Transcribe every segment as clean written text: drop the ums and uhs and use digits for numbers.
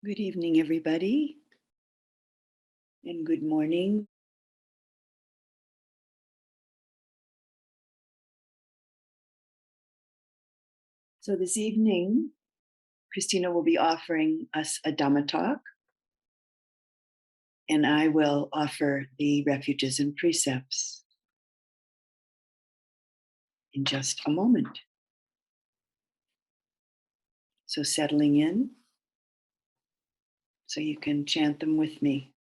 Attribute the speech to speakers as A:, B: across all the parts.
A: Good evening, everybody, and good morning. So this evening, Kristina will be offering us a Dhamma talk, and I will offer the refuges and precepts in just a moment. So settling in so you can chant them with me.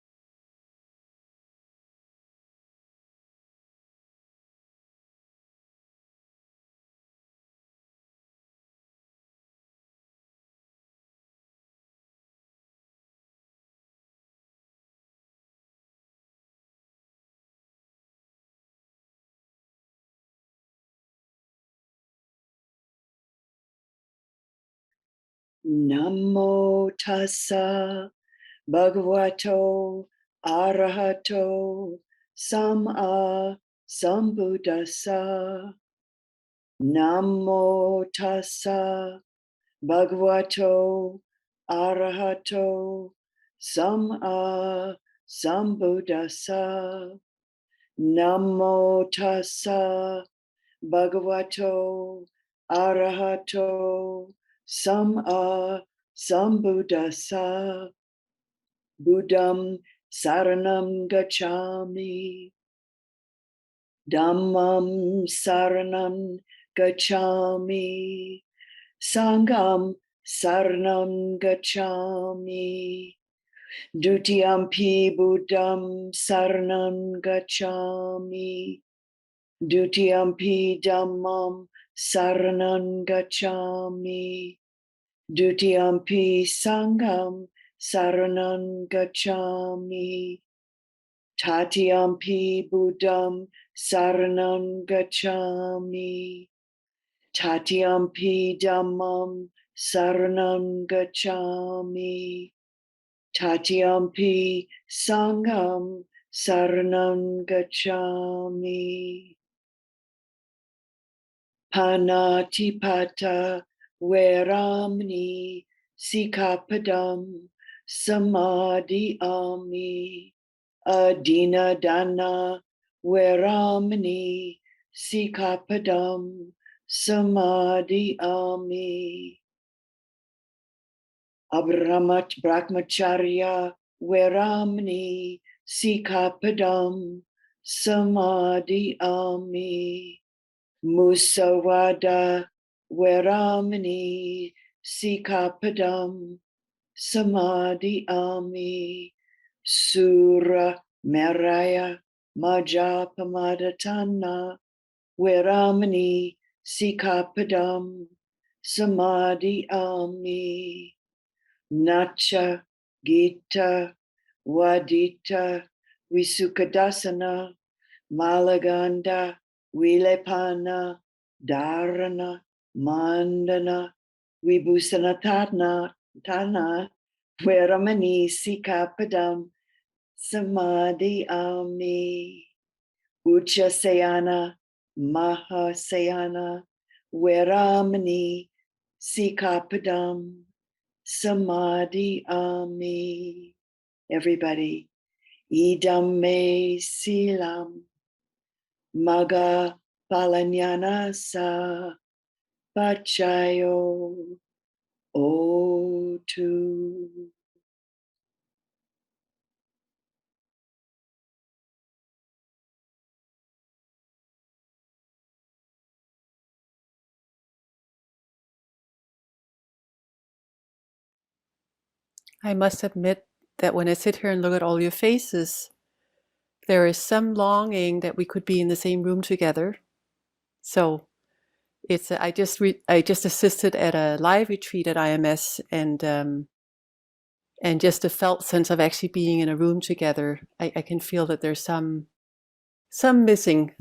A: Namo tassa bhagavato arahato samma sambuddhassa. Namo tassa bhagavato arahato samma sambuddhassa. Namo tassa bhagavato arahato samma sambuddhassa. Buddham saranam gacchami. Dhammam saranam gacchami. Sangam saranam gacchami. Dutiyampi buddham saranam gacchami. Dutiyampi dhammam saranam gacchami. Dutiyampi sangam saranam gacchami. Tatiyampi buddham saranam gacchami. Tatiyampi dhammam saranam gacchami. Tatiyampi sangam saranam gacchami. Panatipata veramani sikapadam samadhiyami. Adinadana veramani sikapadam samadhiyami. Abramat brahmacharya veramani sikapadam samadhiyami. Musawada veramani sikapadam samadhiyami. Sura meraya majapamadhatana veramani sikapadam samadhiyami. Nacha gita wadita visukadasana malaganda vilepana dharana mandana vibhusanatana tana veramani sikapadam samadhiyami. Uchasayana mahasayana veramani sikapadam samadhiyami. Everybody, idam me silam maga palanyana sa pachayo otu.
B: I must admit that when I sit here and look at all your faces, there is some longing that we could be in the same room together. So it's I just assisted at a live retreat at IMS, and just a felt sense of actually being in a room together. I can feel that there's some missing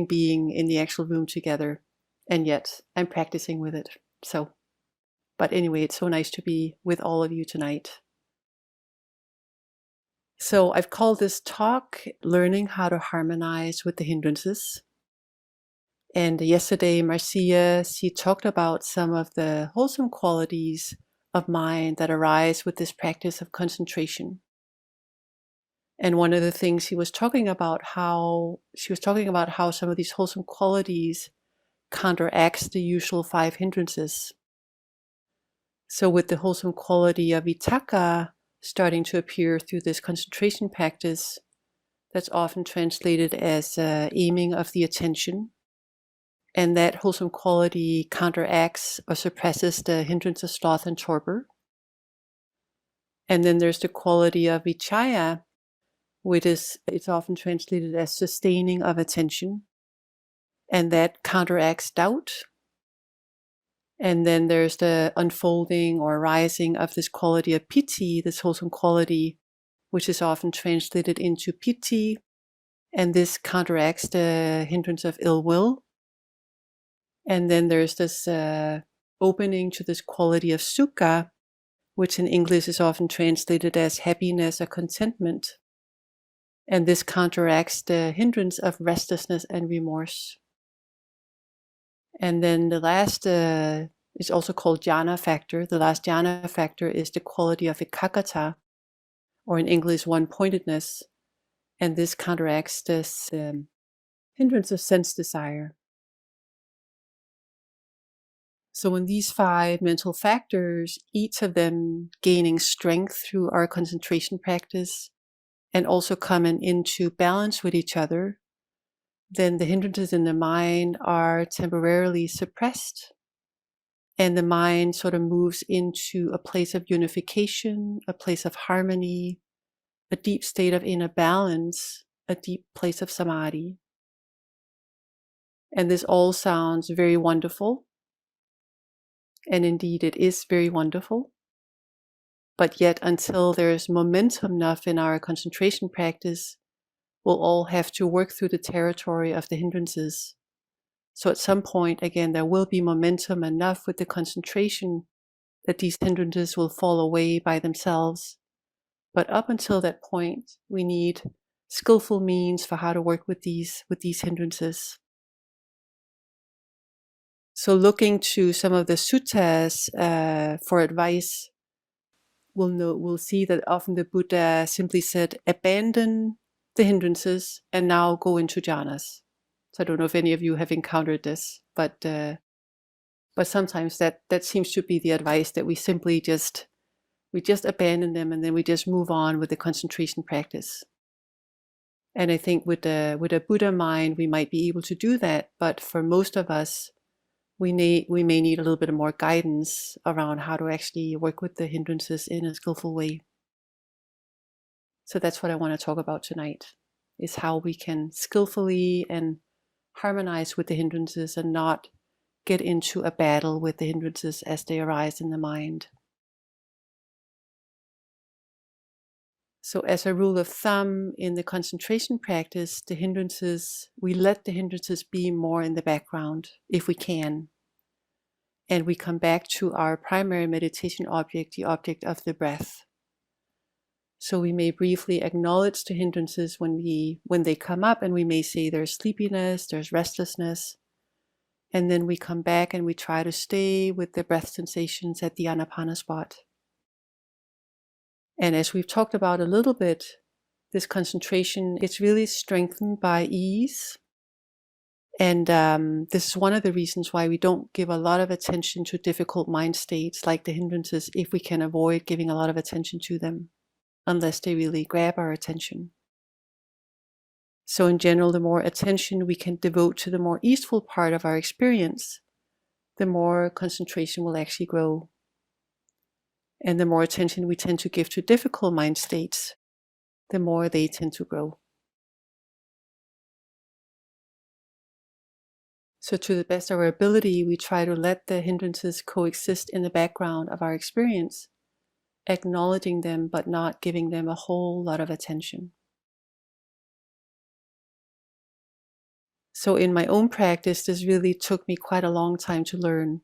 B: being in the actual room together, and yet I'm practicing with it. So, but anyway, it's so nice to be with all of you tonight. So I've called this talk Learning How to Harmonize with the Hindrances. And yesterday, Marcia, she talked about some of the wholesome qualities of mind that arise with this practice of concentration. And one of the things she was talking about how some of these wholesome qualities counteracts the usual 5 hindrances. So with the wholesome quality of vitakka starting to appear through this concentration practice, that's often translated as aiming of the attention. And that wholesome quality counteracts or suppresses the hindrance of sloth and torpor. And then there's the quality of vichaya, it's often translated as sustaining of attention. And that counteracts doubt. And then there's the unfolding or rising of this quality of piti, this wholesome quality, which is often translated into piti. And this counteracts the hindrance of ill will. And then there's this opening to this quality of sukha, which in English is often translated as happiness or contentment. And this counteracts the hindrance of restlessness and remorse. And then the last is also called jhana factor. The last jhana factor is the quality of ekaggata, or in English, one-pointedness. And this counteracts this hindrance of sense desire. So in these 5 mental factors, each of them gaining strength through our concentration practice and also coming into balance with each other, then the hindrances in the mind are temporarily suppressed. And the mind sort of moves into a place of unification, a place of harmony, a deep state of inner balance, a deep place of samadhi. And this all sounds very wonderful. And indeed, it is very wonderful. But yet, until there's momentum enough in our concentration practice, we'll all have to work through the territory of the hindrances. So at some point, again, there will be momentum enough with the concentration that these hindrances will fall away by themselves. But up until that point, we need skillful means for how to work with these hindrances. So looking to some of the suttas for advice, we'll see that often the Buddha simply said, abandon the hindrances and now go into jhanas. So I don't know if any of you have encountered this, but sometimes that seems to be the advice, that we simply just abandon them and then we just move on with the concentration practice. And I think with a Buddha mind, we might be able to do that, but for most of us, we may need a little bit more guidance around how to actually work with the hindrances in a skillful way. So that's what I want to talk about tonight, is how we can skillfully and harmonize with the hindrances and not get into a battle with the hindrances as they arise in the mind. So as a rule of thumb in the concentration practice, we let the hindrances be more in the background if we can. And we come back to our primary meditation object, the object of the breath. So we may briefly acknowledge the hindrances when they come up, and we may say there's sleepiness, there's restlessness. And then we come back and we try to stay with the breath sensations at the anapana spot. And as we've talked about a little bit, this concentration is really strengthened by ease. And this is one of the reasons why we don't give a lot of attention to difficult mind states like the hindrances, if we can avoid giving a lot of attention to them, unless they really grab our attention. So in general, the more attention we can devote to the more easeful part of our experience, the more concentration will actually grow. And the more attention we tend to give to difficult mind states, the more they tend to grow. So to the best of our ability, we try to let the hindrances coexist in the background of our experience, acknowledging them but not giving them a whole lot of attention. So in my own practice, this really took me quite a long time to learn.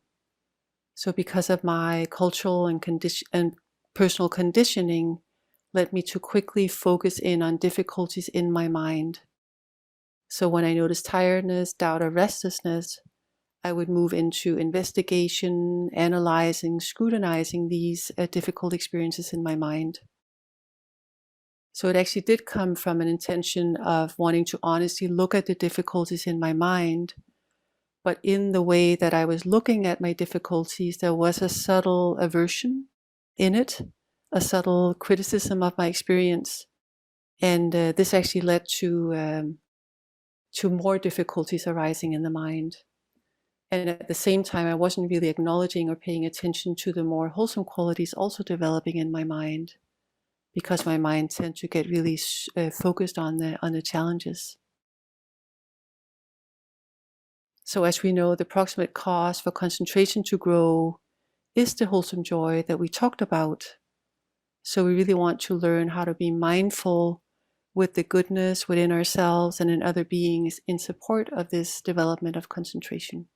B: So because of my cultural and personal conditioning, led me to quickly focus in on difficulties in my mind. So when I noticed tiredness, doubt, or restlessness, I would move into investigation, analyzing, scrutinizing these difficult experiences in my mind. So it actually did come from an intention of wanting to honestly look at the difficulties in my mind. But in the way that I was looking at my difficulties, there was a subtle aversion in it, a subtle criticism of my experience. And this actually led to more difficulties arising in the mind. And at the same time, I wasn't really acknowledging or paying attention to the more wholesome qualities also developing in my mind, because my mind tends to get really focused on the challenges. So as we know, the proximate cause for concentration to grow is the wholesome joy that we talked about. So we really want to learn how to be mindful with the goodness within ourselves and in other beings in support of this development of concentration.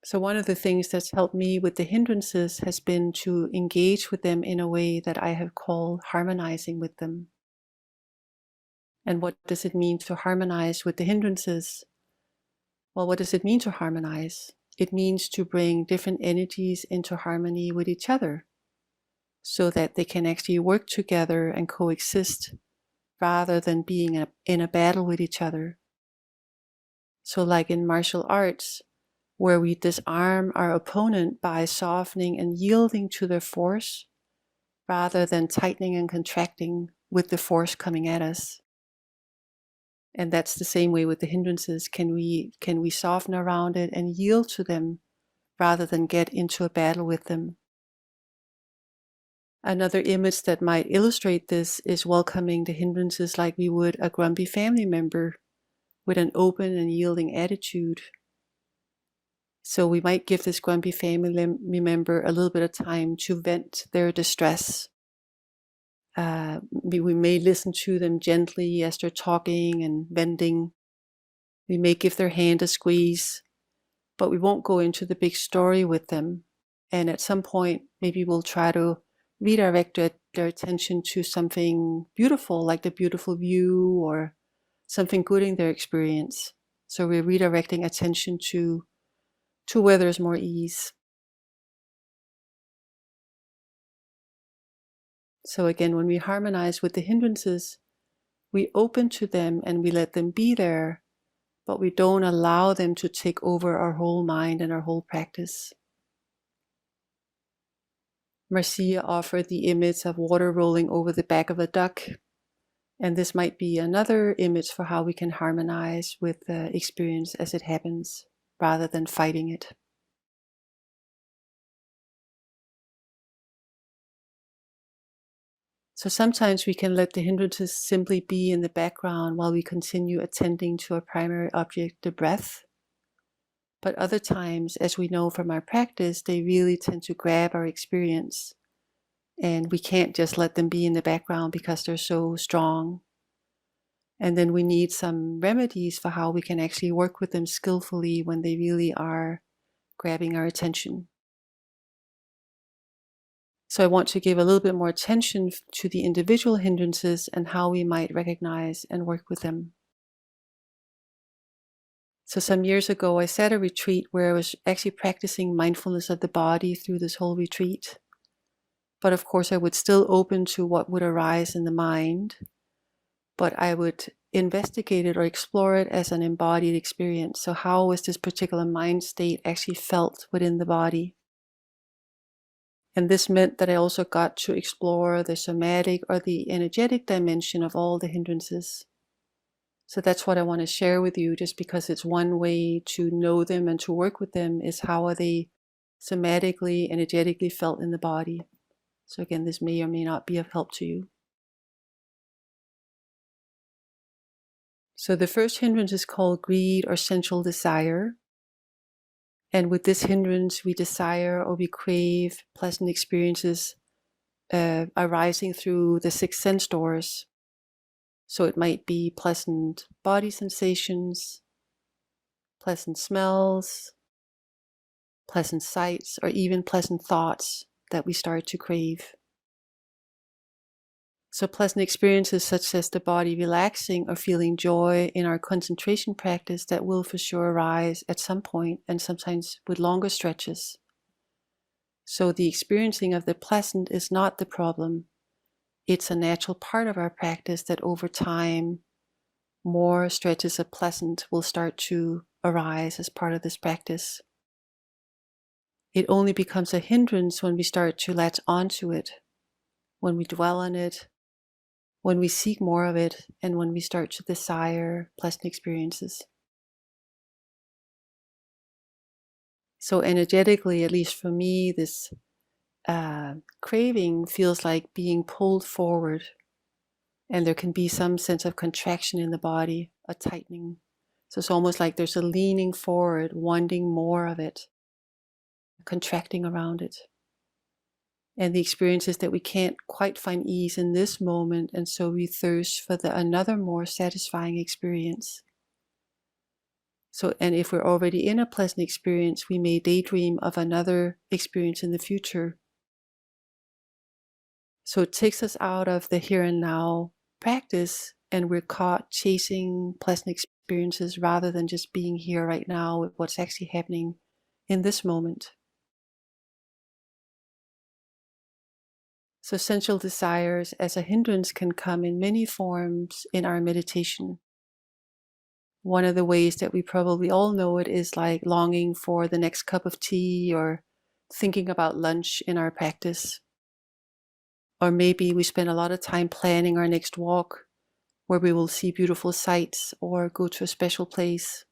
B: So one of the things that's helped me with the hindrances has been to engage with them in a way that I have called harmonizing with them. And what does it mean to harmonize with the hindrances? Well, what does it mean to harmonize? It means to bring different energies into harmony with each other so that they can actually work together and coexist rather than being in a battle with each other. So like in martial arts, where we disarm our opponent by softening and yielding to their force rather than tightening and contracting with the force coming at us. And that's the same way with the hindrances. Can we soften around it and yield to them rather than get into a battle with them? Another image that might illustrate this is welcoming the hindrances like we would a grumpy family member with an open and yielding attitude. So we might give this grumpy family member a little bit of time to vent their distress. We may listen to them gently as they're talking and venting. We may give their hand a squeeze, but we won't go into the big story with them. And at some point, maybe we'll try to redirect their attention to something beautiful, like the beautiful view or something good in their experience. So we're redirecting attention to where there's more ease. So again, when we harmonize with the hindrances, we open to them and we let them be there, but we don't allow them to take over our whole mind and our whole practice. Marcia offered the image of water rolling over the back of a duck, and this might be another image for how we can harmonize with the experience as it happens, rather than fighting it. So sometimes we can let the hindrances simply be in the background while we continue attending to our primary object, the breath. But other times, as we know from our practice, they really tend to grab our experience. And we can't just let them be in the background because they're so strong. And then we need some remedies for how we can actually work with them skillfully when they really are grabbing our attention. So I want to give a little bit more attention to the individual hindrances and how we might recognize and work with them. So some years ago, I sat a retreat where I was actually practicing mindfulness of the body through this whole retreat. But of course, I would still open to what would arise in the mind, but I would investigate it or explore it as an embodied experience. So how was this particular mind state actually felt within the body? And this meant that I also got to explore the somatic or the energetic dimension of all the hindrances. So that's what I want to share with you, just because it's one way to know them and to work with them, is how are they somatically, energetically felt in the body. So again, this may or may not be of help to you. So the first hindrance is called greed or sensual desire. And with this hindrance, we desire or we crave pleasant experiences arising through the six sense doors. So it might be pleasant body sensations, pleasant smells, pleasant sights, or even pleasant thoughts that we start to crave. So pleasant experiences such as the body relaxing or feeling joy in our concentration practice, that will for sure arise at some point, and sometimes with longer stretches. So the experiencing of the pleasant is not the problem. It's a natural part of our practice that over time, more stretches of pleasant will start to arise as part of this practice. It only becomes a hindrance when we start to latch onto it, when we dwell on it, when we seek more of it, and when we start to desire pleasant experiences. So energetically, at least for me, this craving feels like being pulled forward, and there can be some sense of contraction in the body, a tightening. So it's almost like there's a leaning forward, wanting more of it, contracting around it. And the experience is that we can't quite find ease in this moment, and so we thirst for another more satisfying experience. So, and if we're already in a pleasant experience, we may daydream of another experience in the future. So it takes us out of the here and now practice, and we're caught chasing pleasant experiences rather than just being here right now with what's actually happening in this moment. So sensual desires as a hindrance can come in many forms in our meditation. One of the ways that we probably all know it is like longing for the next cup of tea, or thinking about lunch in our practice. Or maybe we spend a lot of time planning our next walk, where we will see beautiful sights or go to a special place.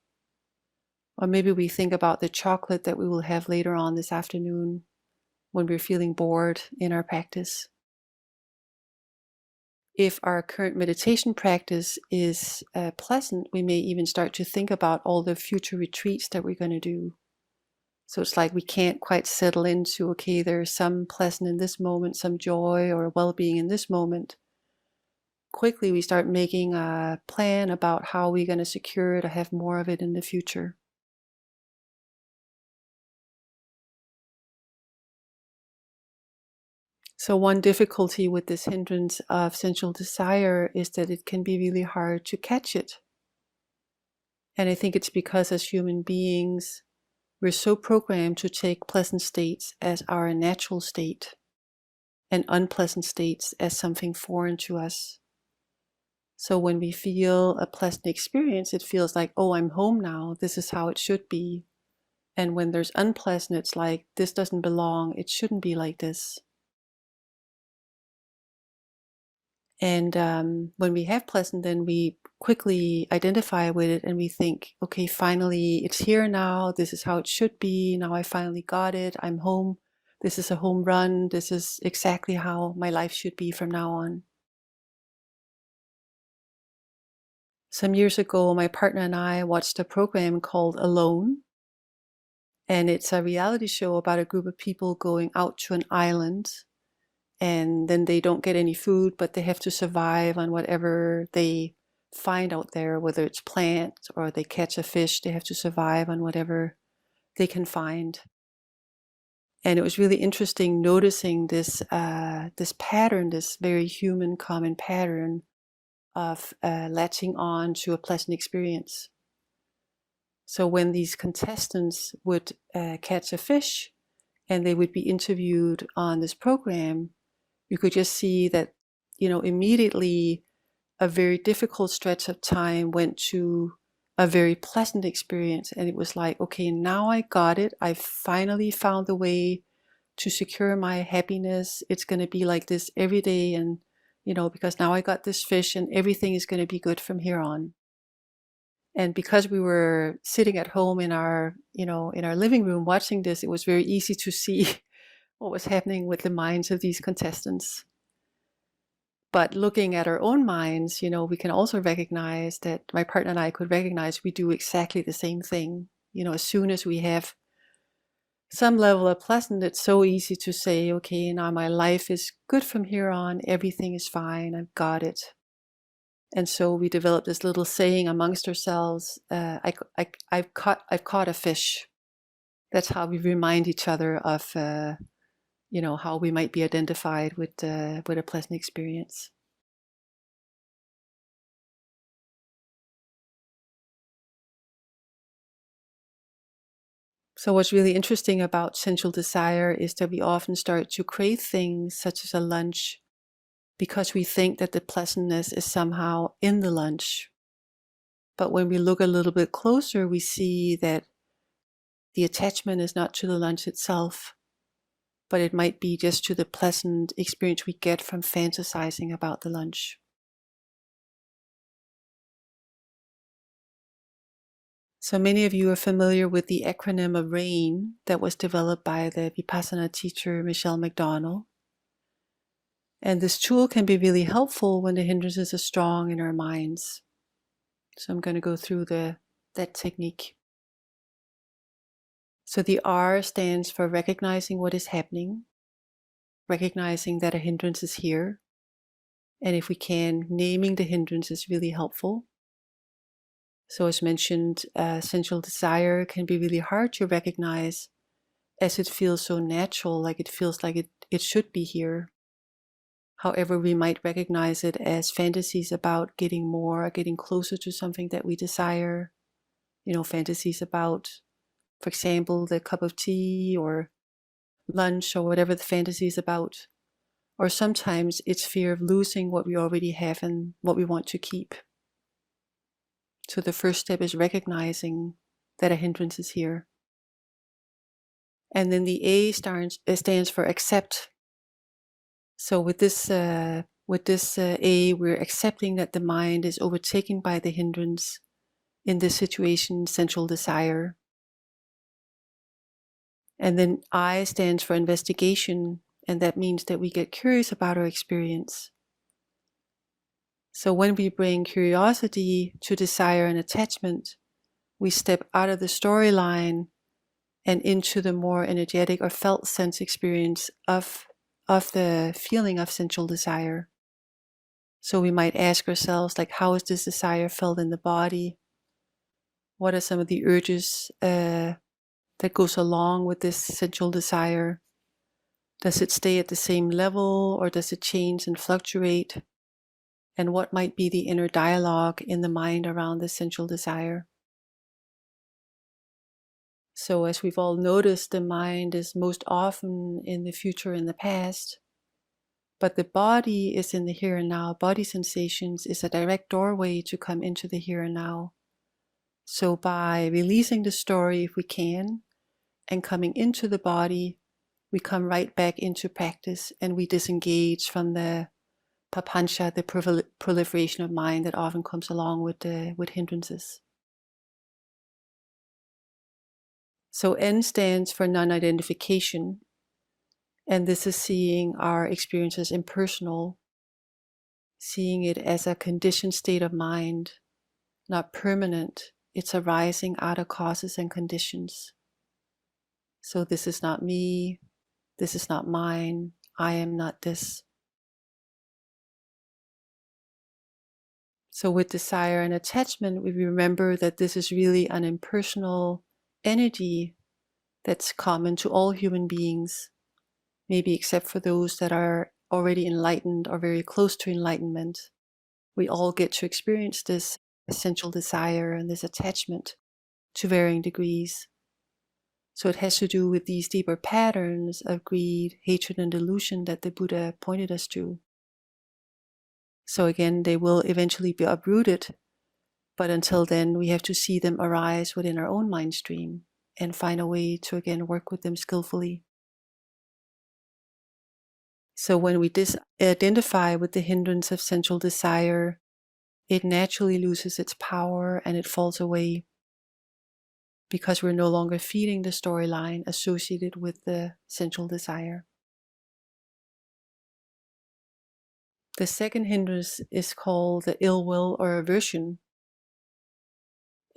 B: Or maybe we think about the chocolate that we will have later on this afternoon when we're feeling bored in our practice. If our current meditation practice is pleasant, we may even start to think about all the future retreats that we're going to do. So it's like we can't quite settle into, okay, there's some pleasant in this moment, some joy or well-being in this moment. Quickly we start making a plan about how we're going to secure it or have more of it in the future. So one difficulty with this hindrance of sensual desire is that it can be really hard to catch it. And I think it's because as human beings, we're so programmed to take pleasant states as our natural state, and unpleasant states as something foreign to us. So when we feel a pleasant experience, it feels like, oh, I'm home now. This is how it should be. And when there's unpleasant, it's like, this doesn't belong. It shouldn't be like this. And when we have pleasant, then we quickly identify with it and we think, okay, finally it's here now. This is how it should be. Now I finally got it. I'm home. This is a home run. This is exactly how my life should be from now on. Some years ago, my partner and I watched a program called Alone. And it's a reality show about a group of people going out to an island, and then they don't get any food, but they have to survive on whatever they find out there, whether it's plants or they catch a fish. They have to survive on whatever they can find. And it was really interesting noticing this pattern, this very human common pattern of latching on to a pleasant experience. So when these contestants would catch a fish and they would be interviewed on this program, you could just see that, immediately a very difficult stretch of time went to a very pleasant experience. And it was like, okay, now I got it. I finally found the way to secure my happiness. It's going to be like this every day. And, because now I got this fish and everything is going to be good from here on. And because we were sitting at home in our living room watching this, it was very easy to see what was happening with the minds of these contestants. But looking at our own minds, we can also recognize that my partner and I could recognize we do exactly the same thing. As soon as we have some level of pleasant, it's so easy to say, okay, now my life is good from here on. Everything is fine. I've got it. And so we developed this little saying amongst ourselves, I've caught a fish. That's how we remind each other of, how we might be identified with a pleasant experience. So what's really interesting about sensual desire is that we often start to crave things such as a lunch because we think that the pleasantness is somehow in the lunch. But when we look a little bit closer, we see that the attachment is not to the lunch itself, but it might be just to the pleasant experience we get from fantasizing about the lunch. So many of you are familiar with the acronym of RAIN that was developed by the Vipassana teacher Michelle McDonald. And this tool can be really helpful when the hindrances are strong in our minds. So I'm going to go through that technique. So the R stands for recognizing what is happening, recognizing that a hindrance is here. And if we can, naming the hindrance is really helpful. So as mentioned, sensual desire can be really hard to recognize as it feels so natural, like it feels like it should be here. However, we might recognize it as fantasies about getting more, getting closer to something that we desire. Fantasies about, for example, the cup of tea or lunch or whatever the fantasy is about. Or sometimes it's fear of losing what we already have and what we want to keep. So the first step is recognizing that a hindrance is here. And then the A stands for accept. So with this A, we're accepting that the mind is overtaken by the hindrance, in this situation, sensual desire. And then I stands for investigation, and that means that we get curious about our experience. So when we bring curiosity to desire and attachment, we step out of the storyline and into the more energetic or felt sense experience of the feeling of sensual desire. So we might ask ourselves, like, how is this desire felt in the body? What are some of the urges that goes along with this sensual desire? Does it stay at the same level, or does it change and fluctuate? And what might be the inner dialogue in the mind around the sensual desire? So as we've all noticed, the mind is most often in the future and the past, but the body is in the here and now. Body sensations is a direct doorway to come into the here and now. So by releasing the story, if we can, and coming into the body, we come right back into practice and we disengage from the papancha, the proliferation of mind that often comes along with hindrances. So N stands for non-identification, and this is seeing our experiences impersonal, seeing it as a conditioned state of mind, not permanent. It's arising out of causes and conditions. So this is not me, this is not mine, I am not this. So with desire and attachment, we remember that this is really an impersonal energy that's common to all human beings, maybe except for those that are already enlightened or very close to enlightenment. We all get to experience this essential desire and this attachment to varying degrees. So it has to do with these deeper patterns of greed, hatred, and delusion that the Buddha pointed us to. So again, they will eventually be uprooted, but until then, we have to see them arise within our own mind stream and find a way to again work with them skillfully. So when we identify with the hindrance of sensual desire, it naturally loses its power and it falls away because we're no longer feeding the storyline associated with the sensual desire. The second hindrance is called the ill will or aversion.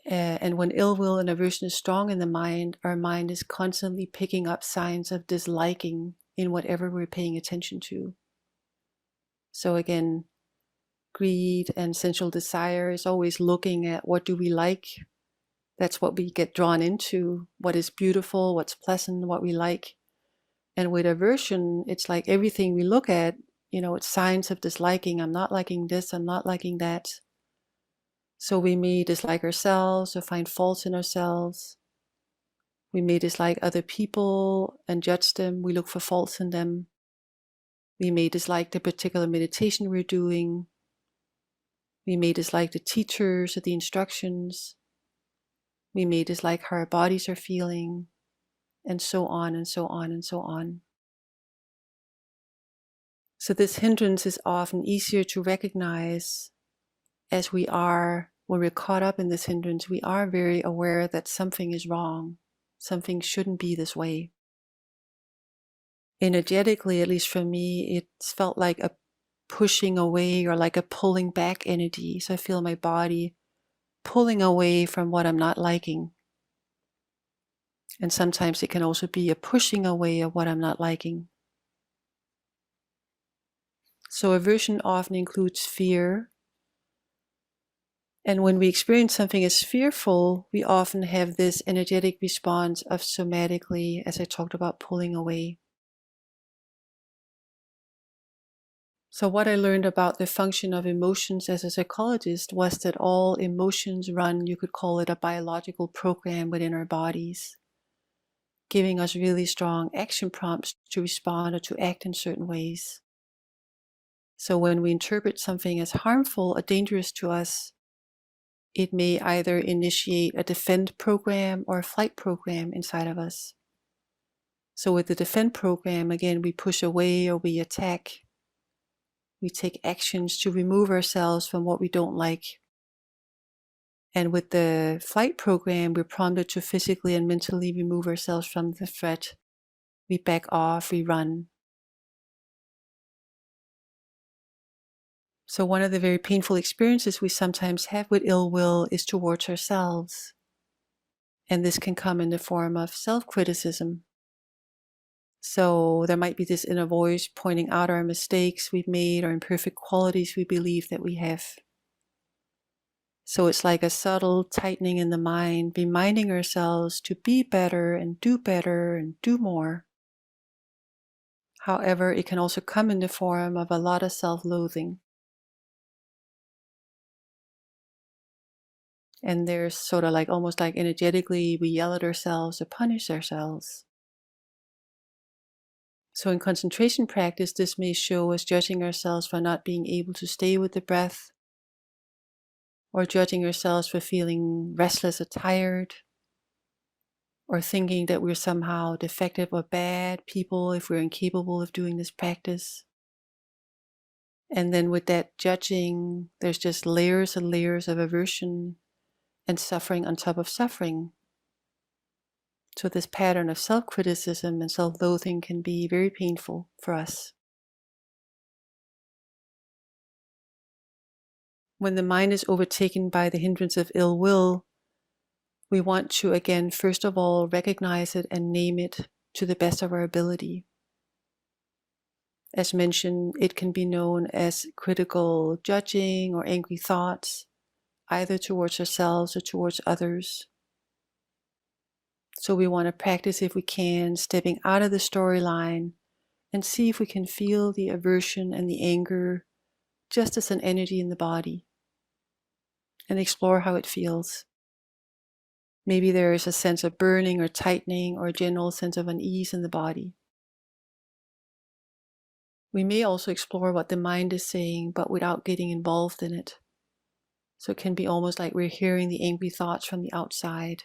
B: And when ill will and aversion is strong in the mind, our mind is constantly picking up signs of disliking in whatever we're paying attention to. So again, greed and sensual desire is always looking at what do we like. That's what we get drawn into, what is beautiful, what's pleasant, what we like. And with aversion, it's like everything we look at, it's signs of disliking. I'm not liking this, I'm not liking that. So we may dislike ourselves or find faults in ourselves. We may dislike other people and judge them. We look for faults in them. We may dislike the particular meditation we're doing. We may dislike the teachers or the instructions. We may dislike how our bodies are feeling, and so on and so on and so on. So this hindrance is often easier to recognize as we are, when we're caught up in this hindrance, we are very aware that something is wrong. Something shouldn't be this way. Energetically, at least for me, it's felt like a pushing away or like a pulling back energy. So I feel my body pulling away from what I'm not liking. And sometimes it can also be a pushing away of what I'm not liking. So aversion often includes fear. And when we experience something as fearful, we often have this energetic response of somatically, as I talked about, pulling away. So what I learned about the function of emotions as a psychologist was that all emotions run, you could call it a biological program within our bodies, giving us really strong action prompts to respond or to act in certain ways. So when we interpret something as harmful or dangerous to us, it may either initiate a defend program or a flight program inside of us. So with the defend program, again, we push away or we attack. We take actions to remove ourselves from what we don't like. And with the flight program, we're prompted to physically and mentally remove ourselves from the threat. We back off, we run. So one of the very painful experiences we sometimes have with ill will is towards ourselves. And this can come in the form of self-criticism. So there might be this inner voice pointing out our mistakes we've made or imperfect qualities we believe that we have. So it's like a subtle tightening in the mind, reminding ourselves to be better and do more. However, it can also come in the form of a lot of self-loathing. And there's sort of like almost like energetically we yell at ourselves or punish ourselves. So in concentration practice, this may show as judging ourselves for not being able to stay with the breath, or judging ourselves for feeling restless or tired, or thinking that we're somehow defective or bad people if we're incapable of doing this practice. And then with that judging, there's just layers and layers of aversion and suffering on top of suffering. So this pattern of self-criticism and self-loathing can be very painful for us. When the mind is overtaken by the hindrance of ill will, we want to, again, first of all, recognize it and name it to the best of our ability. As mentioned, it can be known as critical judging or angry thoughts, either towards ourselves or towards others. So we want to practice, if we can, stepping out of the storyline and see if we can feel the aversion and the anger just as an energy in the body, and explore how it feels. Maybe there is a sense of burning or tightening or a general sense of unease in the body. We may also explore what the mind is saying, but without getting involved in it. So it can be almost like we're hearing the angry thoughts from the outside.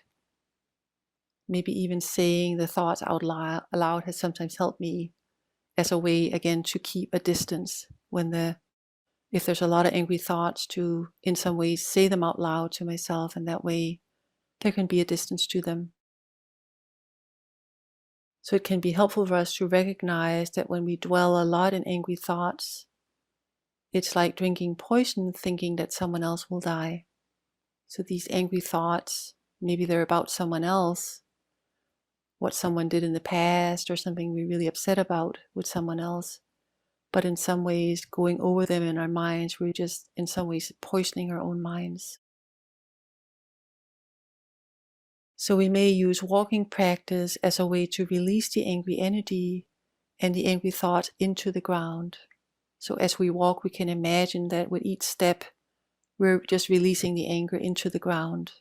B: Maybe even saying the thoughts out loud has sometimes helped me as a way, again, to keep a distance if there's a lot of angry thoughts, to in some ways say them out loud to myself, and that way there can be a distance to them. So it can be helpful for us to recognize that when we dwell a lot in angry thoughts, it's like drinking poison thinking that someone else will die. So these angry thoughts, maybe they're about someone else, what someone did in the past, or something we're really upset about with someone else. But in some ways, going over them in our minds, we're just in some ways poisoning our own minds. So we may use walking practice as a way to release the angry energy and the angry thoughts into the ground. So as we walk, we can imagine that with each step, we're just releasing the anger into the ground.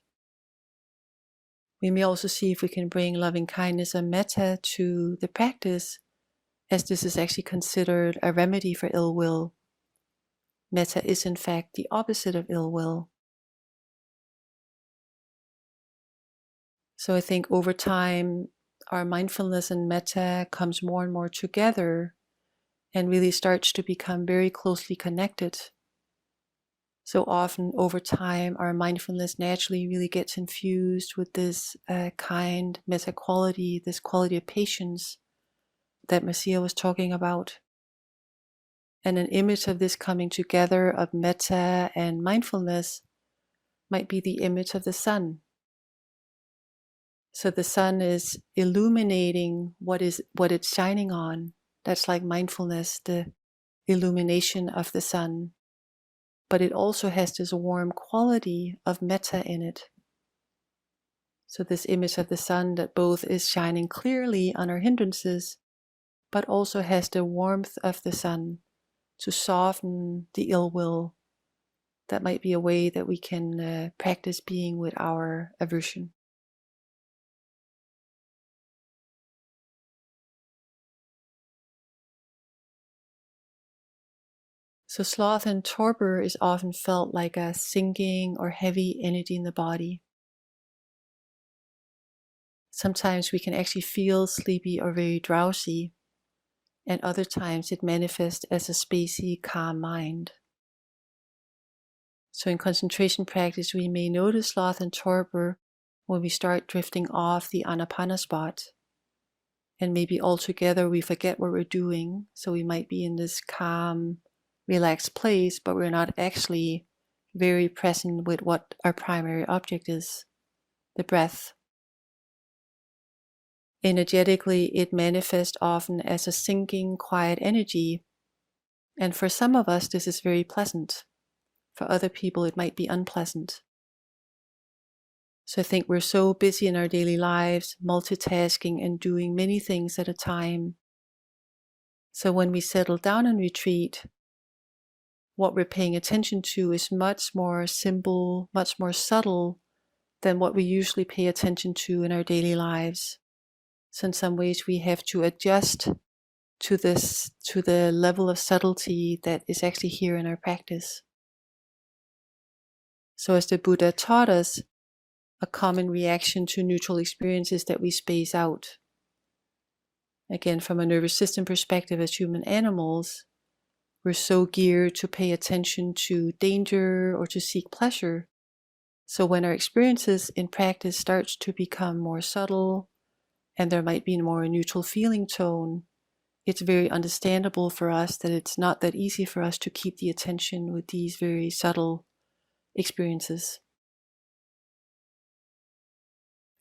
B: We may also see if we can bring loving kindness and metta to the practice, as this is actually considered a remedy for ill will. Metta is in fact the opposite of ill will. So I think over time, our mindfulness and metta comes more and more together and really starts to become very closely connected. So often over time, our mindfulness naturally really gets infused with this kind metta quality, this quality of patience that Marcia was talking about. And an image of this coming together of metta and mindfulness might be the image of the sun. So the sun is illuminating what it's shining on. That's like mindfulness, the illumination of the sun. But it also has this warm quality of metta in it. So this image of the sun that both is shining clearly on our hindrances, but also has the warmth of the sun to soften the ill will. That might be a way that we can practice being with our aversion. So sloth and torpor is often felt like a sinking or heavy energy in the body. Sometimes we can actually feel sleepy or very drowsy, and other times it manifests as a spacey, calm mind. So in concentration practice, we may notice sloth and torpor when we start drifting off the anapana spot. And maybe altogether we forget what we're doing. So we might be in this calm, relaxed place, but we're not actually very present with what our primary object is, the breath. Energetically, it manifests often as a sinking, quiet energy. And for some of us, this is very pleasant. For other people, it might be unpleasant. So I think we're so busy in our daily lives, multitasking and doing many things at a time. So when we settle down and retreat, what we're paying attention to is much more simple, much more subtle than what we usually pay attention to in our daily lives. So in some ways we have to adjust to the level of subtlety that is actually here in our practice. So as the Buddha taught us, a common reaction to neutral experiences that we space out. Again, from a nervous system perspective, as human animals, we're so geared to pay attention to danger or to seek pleasure. So when our experiences in practice starts to become more subtle, and there might be more neutral feeling tone, it's very understandable for us that it's not that easy for us to keep the attention with these very subtle experiences.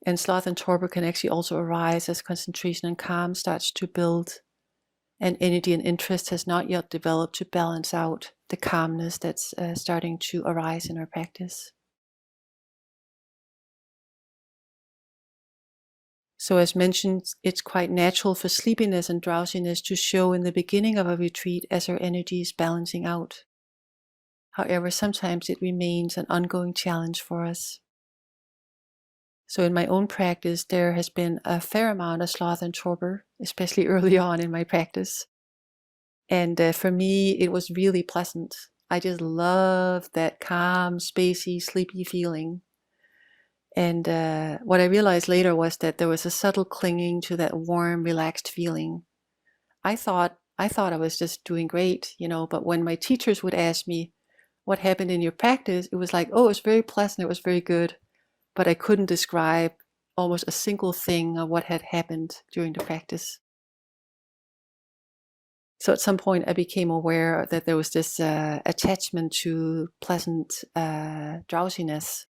B: And sloth and torpor can actually also arise as concentration and calm starts to build, and energy and interest has not yet developed to balance out the calmness that's starting to arise in our practice. So as mentioned, it's quite natural for sleepiness and drowsiness to show in the beginning of a retreat as our energy is balancing out. However, sometimes it remains an ongoing challenge for us. So in my own practice, there has been a fair amount of sloth and torpor, especially early on in my practice. And for me, it was really pleasant. I just loved that calm, spacey, sleepy feeling. And what I realized later was that there was a subtle clinging to that warm, relaxed feeling. I thought I was just doing great, but when my teachers would ask me what happened in your practice, it was like, oh, it was very pleasant, it was very good. But I couldn't describe almost a single thing of what had happened during the practice. So at some point I became aware that there was this attachment to pleasant drowsiness.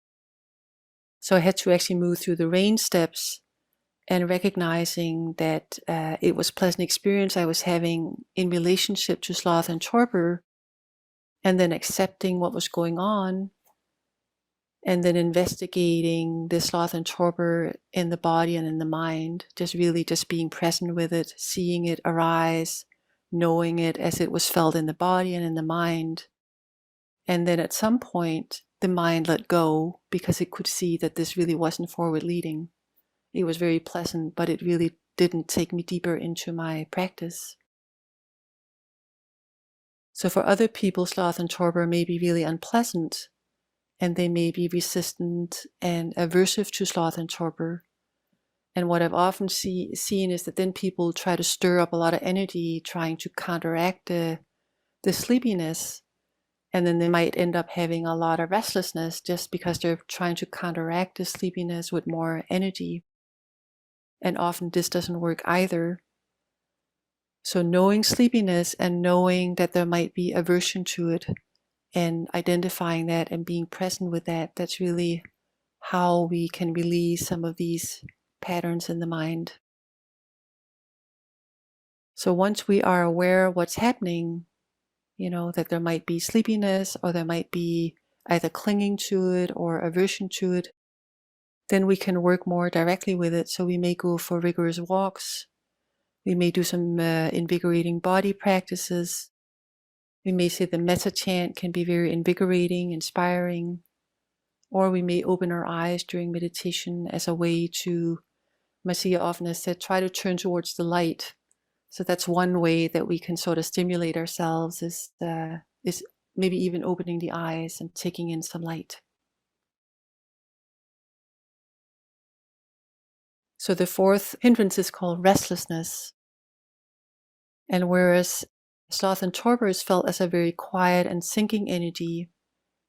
B: So I had to actually move through the range steps and recognizing that it was pleasant experience I was having in relationship to sloth and torpor, and then accepting what was going on, and then investigating the sloth and torpor in the body and in the mind, just being present with it, seeing it arise, knowing it as it was felt in the body and in the mind. And then at some point, the mind let go because it could see that this really wasn't forward leading. it was very pleasant, but it really didn't take me deeper into my practice. So for other people, sloth and torpor may be really unpleasant, and they may be resistant and aversive to sloth and torpor. And what I've often seen is that then people try to stir up a lot of energy trying to counteract the sleepiness. And then they might end up having a lot of restlessness just because they're trying to counteract the sleepiness with more energy. And often this doesn't work either. So knowing sleepiness and knowing that there might be aversion to it and identifying that and being present with that, that's really how we can release some of these patterns in the mind. So once we are aware of what's happening, that there might be sleepiness or there might be either clinging to it or aversion to it, then we can work more directly with it. So we may go for rigorous walks. We may do some invigorating body practices. We may say the metta chant can be very invigorating, inspiring. Or we may open our eyes during meditation as a way to, Marcia often has said, try to turn towards the light. So that's one way that we can sort of stimulate ourselves is maybe even opening the eyes and taking in some light. So the fourth hindrance is called restlessness. And whereas sloth and torpor is felt as a very quiet and sinking energy,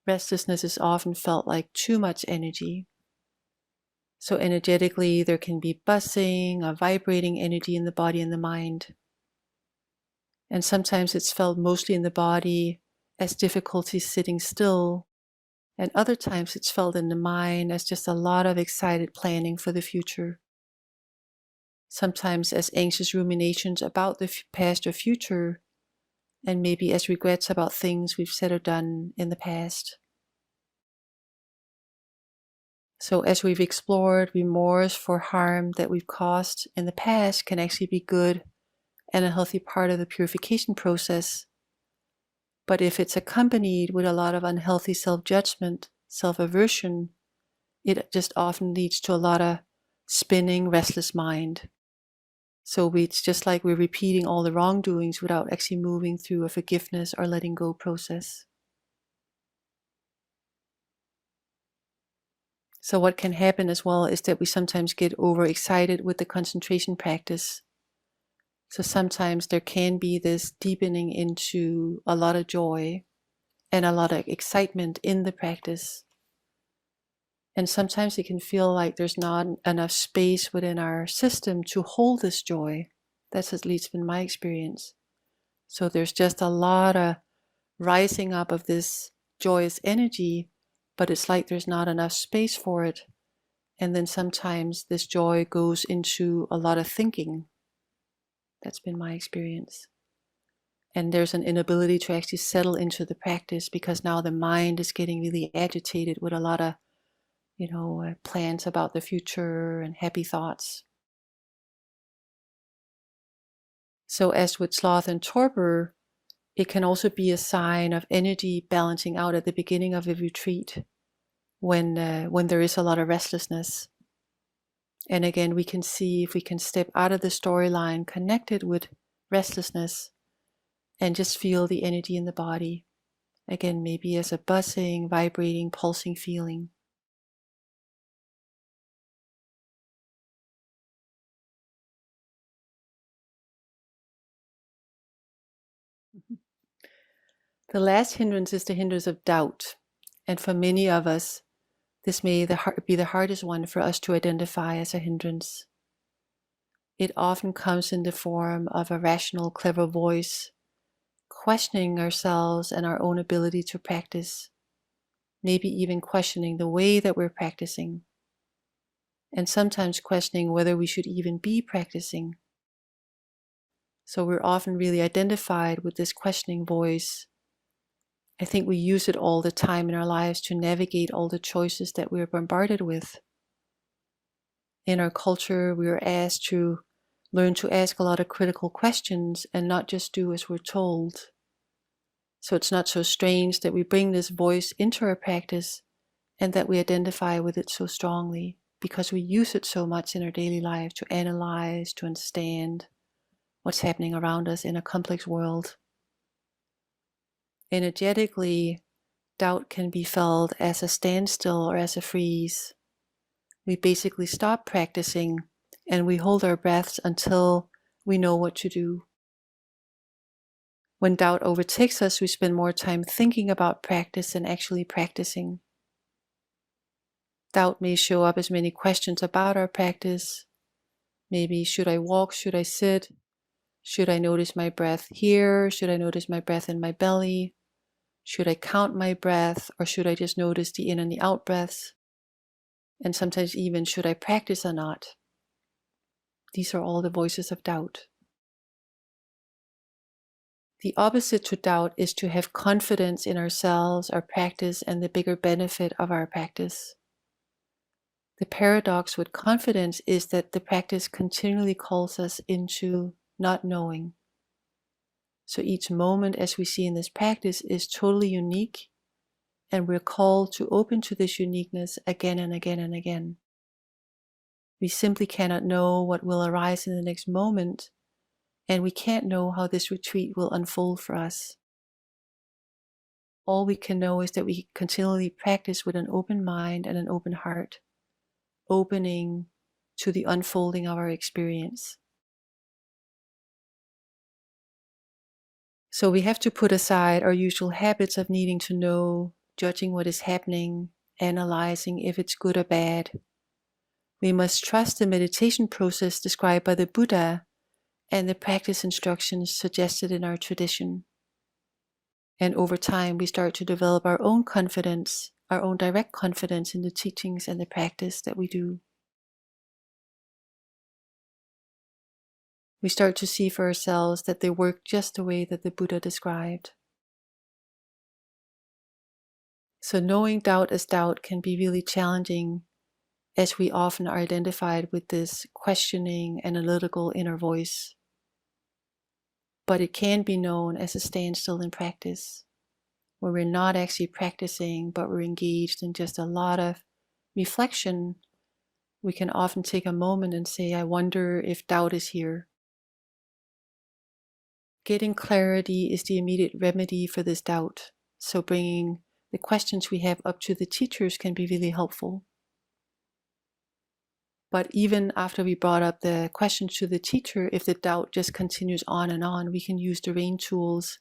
B: restlessness is often felt like too much energy. So energetically, there can be buzzing or vibrating energy in the body and the mind. And sometimes it's felt mostly in the body as difficulty sitting still. And other times it's felt in the mind as just a lot of excited planning for the future. Sometimes as anxious ruminations about the past or future, and maybe as regrets about things we've said or done in the past. So as we've explored, remorse for harm that we've caused in the past can actually be good and a healthy part of the purification process. But if it's accompanied with a lot of unhealthy self-judgment, self-aversion, it just often leads to a lot of spinning, restless mind. So it's just like we're repeating all the wrongdoings without actually moving through a forgiveness or letting go process. So what can happen as well is that we sometimes get overexcited with the concentration practice. So sometimes there can be this deepening into a lot of joy and a lot of excitement in the practice. And sometimes it can feel like there's not enough space within our system to hold this joy. That's at least been my experience. So there's just a lot of rising up of this joyous energy, but it's like there's not enough space for it. And then sometimes this joy goes into a lot of thinking. That's been my experience. And there's an inability to actually settle into the practice because now the mind is getting really agitated with a lot of, plans about the future and happy thoughts. So as with sloth and torpor, it can also be a sign of energy balancing out at the beginning of a retreat when there is a lot of restlessness. And again, we can see if we can step out of the storyline connected with restlessness and just feel the energy in the body. Again, maybe as a buzzing, vibrating, pulsing feeling. The last hindrance is the hindrance of doubt. And for many of us, this may be the hardest one for us to identify as a hindrance. It often comes in the form of a rational, clever voice, questioning ourselves and our own ability to practice, maybe even questioning the way that we're practicing, and sometimes questioning whether we should even be practicing. So we're often really identified with this questioning voice. I think we use it all the time in our lives to navigate all the choices that we're bombarded with. In our culture, we are asked to learn to ask a lot of critical questions and not just do as we're told. So it's not so strange that we bring this voice into our practice and that we identify with it so strongly. because we use it so much in our daily life to analyze, to understand what's happening around us in a complex world. Energetically, doubt can be felt as a standstill or as a freeze. We basically stop practicing and we hold our breaths until we know what to do. When doubt overtakes us, we spend more time thinking about practice than actually practicing. Doubt may show up as many questions about our practice. Maybe, should I walk? Should I sit? Should I notice my breath here? Should I notice my breath in my belly? Should I count my breath? Or should I just notice the in and the out breaths? And sometimes even, should I practice or not? These are all the voices of doubt. The opposite to doubt is to have confidence in ourselves, our practice, and the bigger benefit of our practice. The paradox with confidence is that the practice continually calls us into not knowing. So each moment, as we see in this practice, is totally unique, and we're called to open to this uniqueness again and again and again. We simply cannot know what will arise in the next moment, and we can't know how this retreat will unfold for us. All we can know is that we continually practice with an open mind and an open heart, opening to the unfolding of our experience. So we have to put aside our usual habits of needing to know, judging what is happening, analyzing if it's good or bad. We must trust the meditation process described by the Buddha and the practice instructions suggested in our tradition. And over time, we start to develop our own confidence, our own direct confidence in the teachings and the practice that we do. We start to see for ourselves that they work just the way that the Buddha described. So knowing doubt as doubt can be really challenging, as we often are identified with this questioning, analytical inner voice. But it can be known as a standstill in practice, where we're not actually practicing, but we're engaged in just a lot of reflection. We can often take a moment and say, I wonder if doubt is here. Getting clarity is the immediate remedy for this doubt. So bringing the questions we have up to the teachers can be really helpful. But even after we brought up the questions to the teacher, if the doubt just continues on, we can use the RAIN tools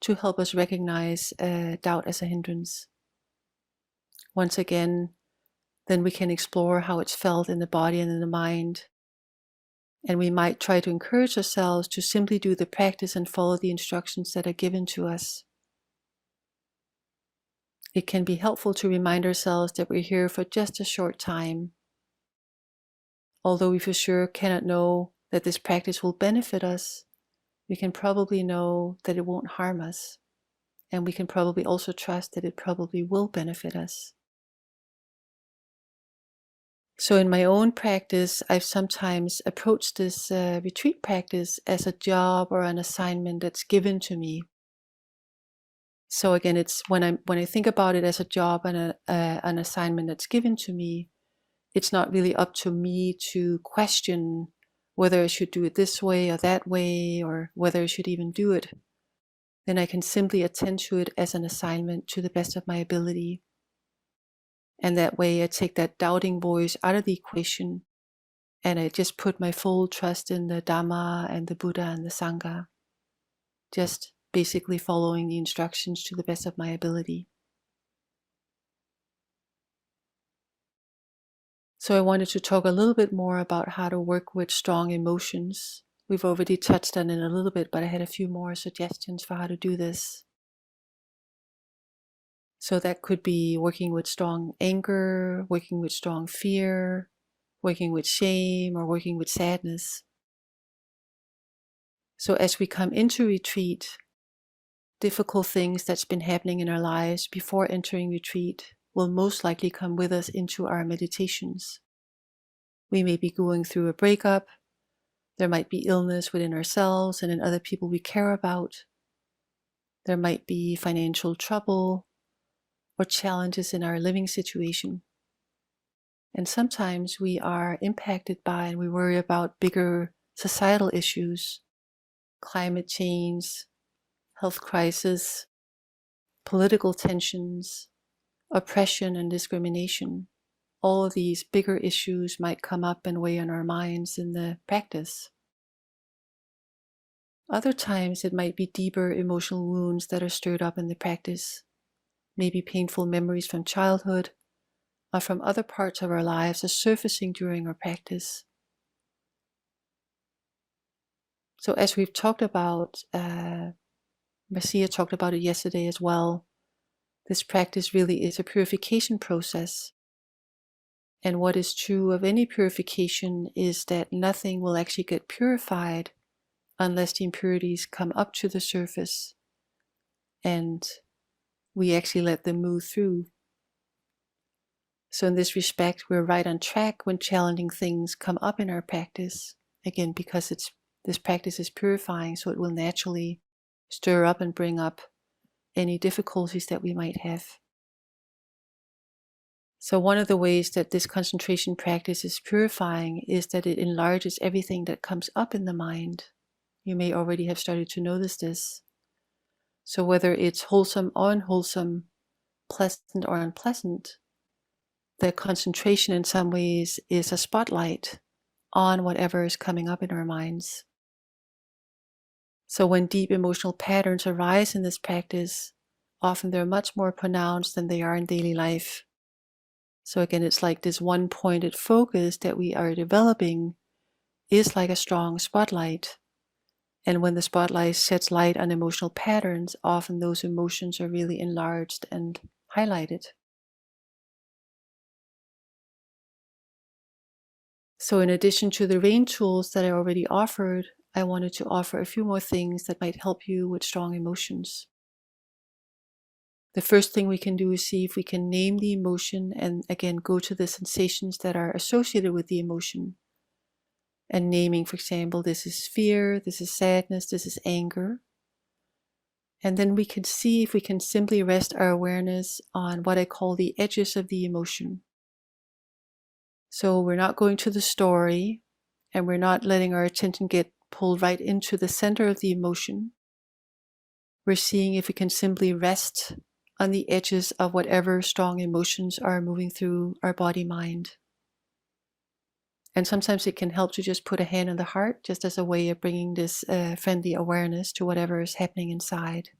B: to help us recognize doubt as a hindrance. Once again, then we can explore how it's felt in the body and in the mind. And we might try to encourage ourselves to simply do the practice and follow the instructions that are given to us. It can be helpful to remind ourselves that we're here for just a short time. Although we for sure cannot know that this practice will benefit us, we can probably know that it won't harm us. And we can probably also trust that it probably will benefit us. So in my own practice, I've sometimes approached this retreat practice as a job or an assignment that's given to me. So again, it's when I think about it as a job and an assignment that's given to me, it's not really up to me to question whether I should do it this way or that way, or whether I should even do it. Then I can simply attend to it as an assignment to the best of my ability. And that way I take that doubting voice out of the equation, and I just put my full trust in the Dhamma and the Buddha and the Sangha, just basically following the instructions to the best of my ability. So I wanted to talk a little bit more about how to work with strong emotions. We've already touched on it a little bit, but I had a few more suggestions for how to do this. So that could be working with strong anger, working with strong fear, working with shame, or working with sadness. So as we come into retreat, difficult things that's been happening in our lives before entering retreat will most likely come with us into our meditations. We may be going through a breakup. There might be illness within ourselves and in other people we care about. There might be financial trouble or challenges in our living situation. And sometimes we are impacted by and we worry about bigger societal issues, climate change, health crisis, political tensions, oppression and discrimination. All of these bigger issues might come up and weigh on our minds in the practice. Other times it might be deeper emotional wounds that are stirred up in the practice, maybe painful memories from childhood or from other parts of our lives are surfacing during our practice. So as we've talked about, Marcia talked about it yesterday as well, this practice really is a purification process. And what is true of any purification is that nothing will actually get purified unless the impurities come up to the surface and we actually let them move through. So in this respect, we're right on track when challenging things come up in our practice. Again, because this practice is purifying, so it will naturally stir up and bring up any difficulties that we might have. So one of the ways that this concentration practice is purifying is that it enlarges everything that comes up in the mind. You may already have started to notice this. So whether it's wholesome or unwholesome, pleasant or unpleasant, the concentration in some ways is a spotlight on whatever is coming up in our minds. So when deep emotional patterns arise in this practice, often they're much more pronounced than they are in daily life. So again, it's like this one pointed focus that we are developing is like a strong spotlight. And when the spotlight sheds light on emotional patterns, often those emotions are really enlarged and highlighted. So in addition to the rain tools that I already offered, I wanted to offer a few more things that might help you with strong emotions. The first thing we can do is see if we can name the emotion and again go to the sensations that are associated with the emotion. And naming, for example, this is fear, this is sadness, this is anger. And then we can see if we can simply rest our awareness on what I call the edges of the emotion. So we're not going to the story and we're not letting our attention get pulled right into the center of the emotion. We're seeing if we can simply rest on the edges of whatever strong emotions are moving through our body-mind. And sometimes it can help to just put a hand on the heart, just as a way of bringing this friendly awareness to whatever is happening inside.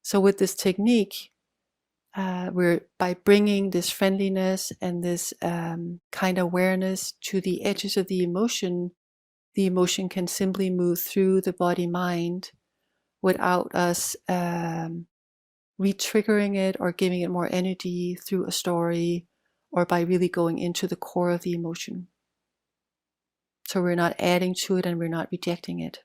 B: So with this technique, we're by bringing this friendliness and this kind of awareness to the edges of the emotion can simply move through the body-mind without us re-triggering it or giving it more energy through a story or by really going into the core of the emotion. So we're not adding to it and we're not rejecting it.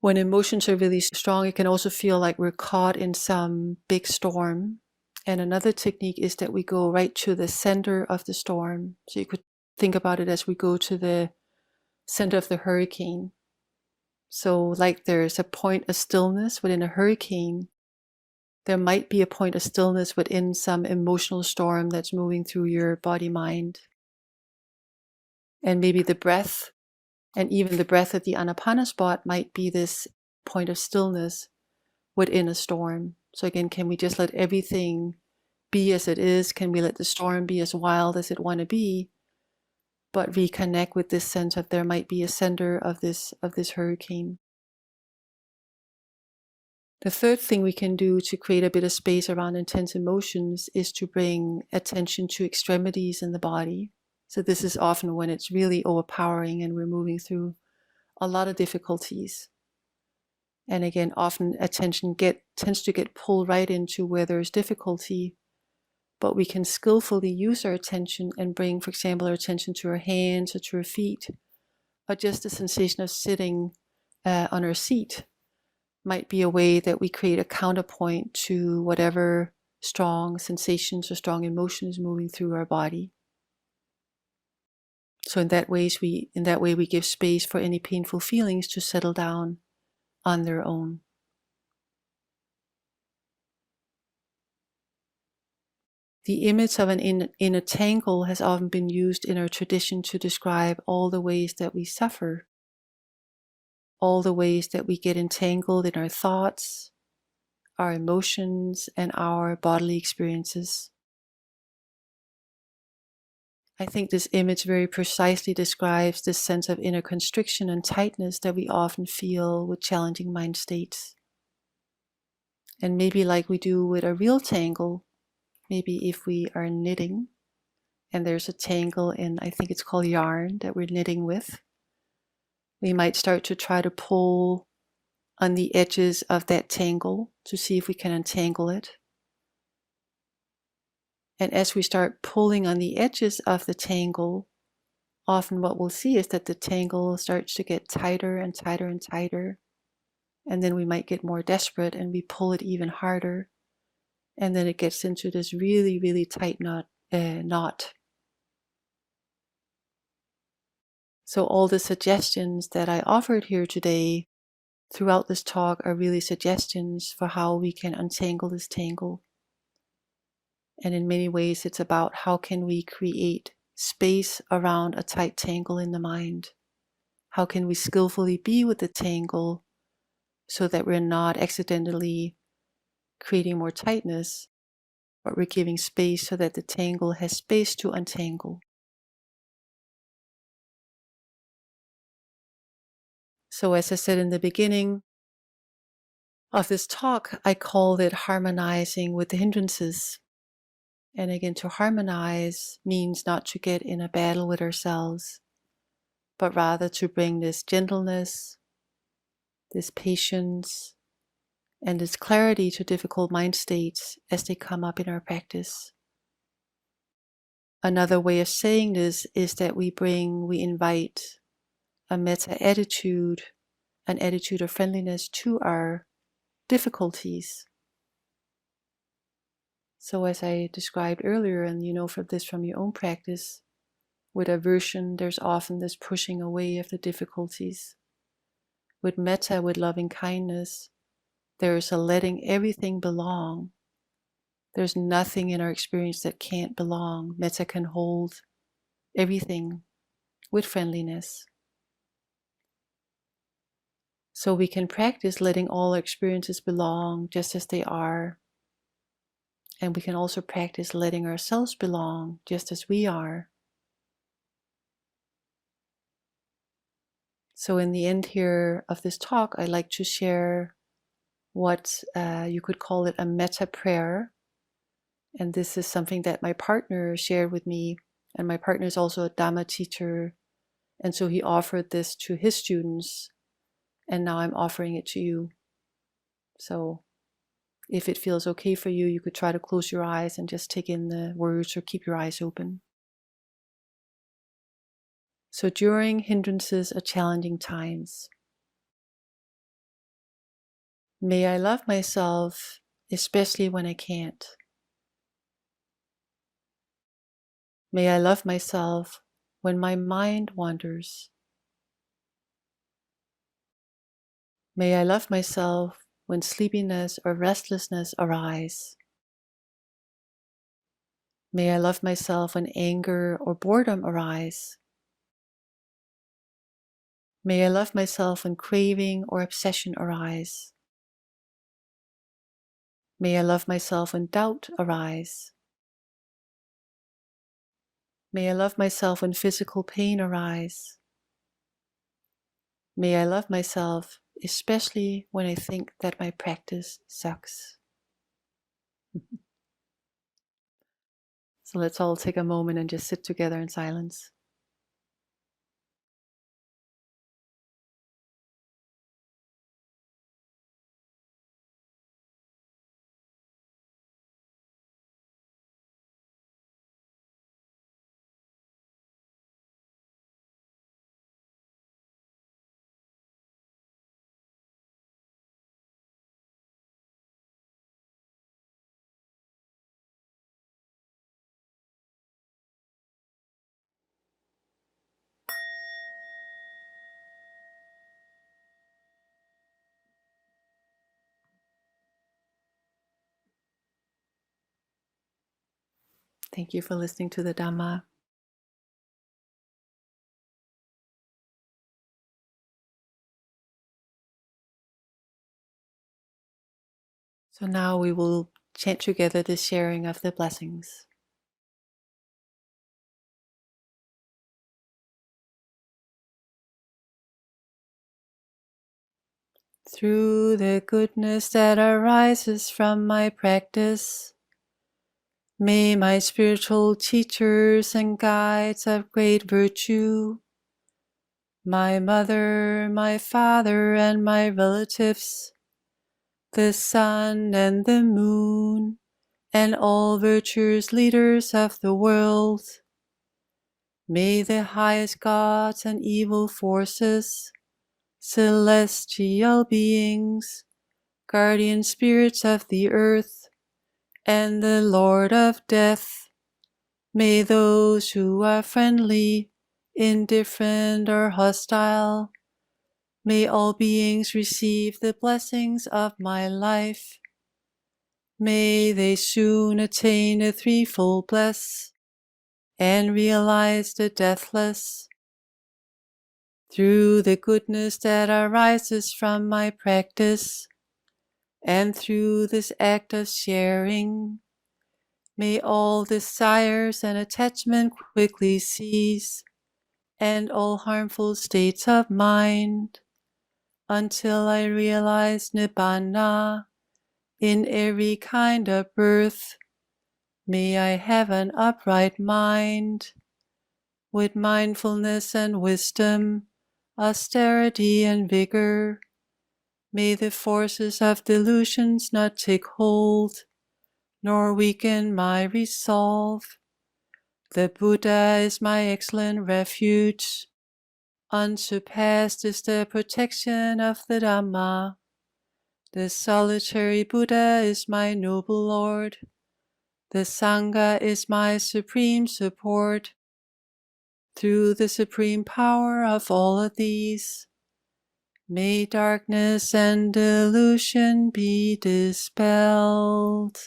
B: When emotions are really strong, it can also feel like we're caught in some big storm. And another technique is that we go right to the center of the storm. So you could think about it as we go to the center of the hurricane. So like there's a point of stillness within a hurricane, there might be a point of stillness within some emotional storm that's moving through your body-mind. And maybe the breath, and even the breath at the Anapana spot might be this point of stillness within a storm. So again, can we just let everything be as it is? Can we let the storm be as wild as it want to be? But reconnect with this sense of there might be a center of this hurricane. The third thing we can do to create a bit of space around intense emotions is to bring attention to extremities in the body. So this is often when it's really overpowering and we're moving through a lot of difficulties. And again, often attention tends to get pulled right into where there's difficulty, but we can skillfully use our attention and bring, for example, our attention to our hands or to our feet, or just the sensation of sitting on our seat might be a way that we create a counterpoint to whatever strong sensations or strong emotions moving through our body. So in that way we give space for any painful feelings to settle down on their own. The image of an inner tangle has often been used in our tradition to describe all the ways that we suffer, all the ways that we get entangled in our thoughts, our emotions, and our bodily experiences. I think this image very precisely describes this sense of inner constriction and tightness that we often feel with challenging mind states. And maybe like we do with a real tangle, maybe if we are knitting and there's a tangle in, I think it's called yarn, that we're knitting with, we might start to try to pull on the edges of that tangle to see if we can untangle it. And as we start pulling on the edges of the tangle, often what we'll see is that the tangle starts to get tighter and tighter and tighter. And then we might get more desperate and we pull it even harder. And then it gets into this really, really tight knot. So all the suggestions that I offered here today throughout this talk are really suggestions for how we can untangle this tangle. And in many ways, it's about how can we create space around a tight tangle in the mind. How can we skillfully be with the tangle so that we're not accidentally creating more tightness, but we're giving space so that the tangle has space to untangle. So as I said in the beginning of this talk, I called it harmonizing with the hindrances. And again, to harmonize means not to get in a battle with ourselves, but rather to bring this gentleness, this patience, and this clarity to difficult mind states as they come up in our practice. Another way of saying this is that we invite a metta attitude, an attitude of friendliness to our difficulties. So as I described earlier, and you know from this from your own practice, with aversion, there's often this pushing away of the difficulties. With metta, with loving kindness, there is a letting everything belong. There's nothing in our experience that can't belong. Metta can hold everything with friendliness. So we can practice letting all our experiences belong just as they are. And we can also practice letting ourselves belong just as we are. So in the end here of this talk, I'd like to share what you could call it a metta prayer. And this is something that my partner shared with me. And my partner is also a Dhamma teacher. And so he offered this to his students. And now I'm offering it to you. So if it feels okay for you, you could try to close your eyes and just take in the words or keep your eyes open. So during hindrances or challenging times, may I love myself, especially when I can't. May I love myself when my mind wanders. May I love myself when sleepiness or restlessness arise. May I love myself when anger or boredom arise. May I love myself when craving or obsession arise. May I love myself when doubt arise. May I love myself when physical pain arise. May I love myself especially when I think that my practice sucks. So let's all take a moment and just sit together in silence. Thank you for listening to the Dhamma. So now we will chant together the sharing of the blessings. Through the goodness that arises from my practice, may my spiritual teachers and guides of great virtue, my mother, my father, and my relatives, the sun and the moon, and all virtuous leaders of the world, may the highest gods and evil forces, celestial beings, guardian spirits of the earth, and the Lord of death, may those who are friendly, indifferent, or hostile, may all beings receive the blessings of my life. May they soon attain the threefold bliss and realize the deathless. Through the goodness that arises from my practice, and through this act of sharing, may all desires and attachment quickly cease, and all harmful states of mind, until I realize Nibbana in every kind of birth. May I have an upright mind, with mindfulness and wisdom, austerity and vigor. May the forces of delusions not take hold, nor weaken my resolve. The Buddha is my excellent refuge. Unsurpassed is the protection of the Dhamma. The solitary Buddha is my noble Lord. The Sangha is my supreme support. Through the supreme power of all of these, may darkness and delusion be dispelled.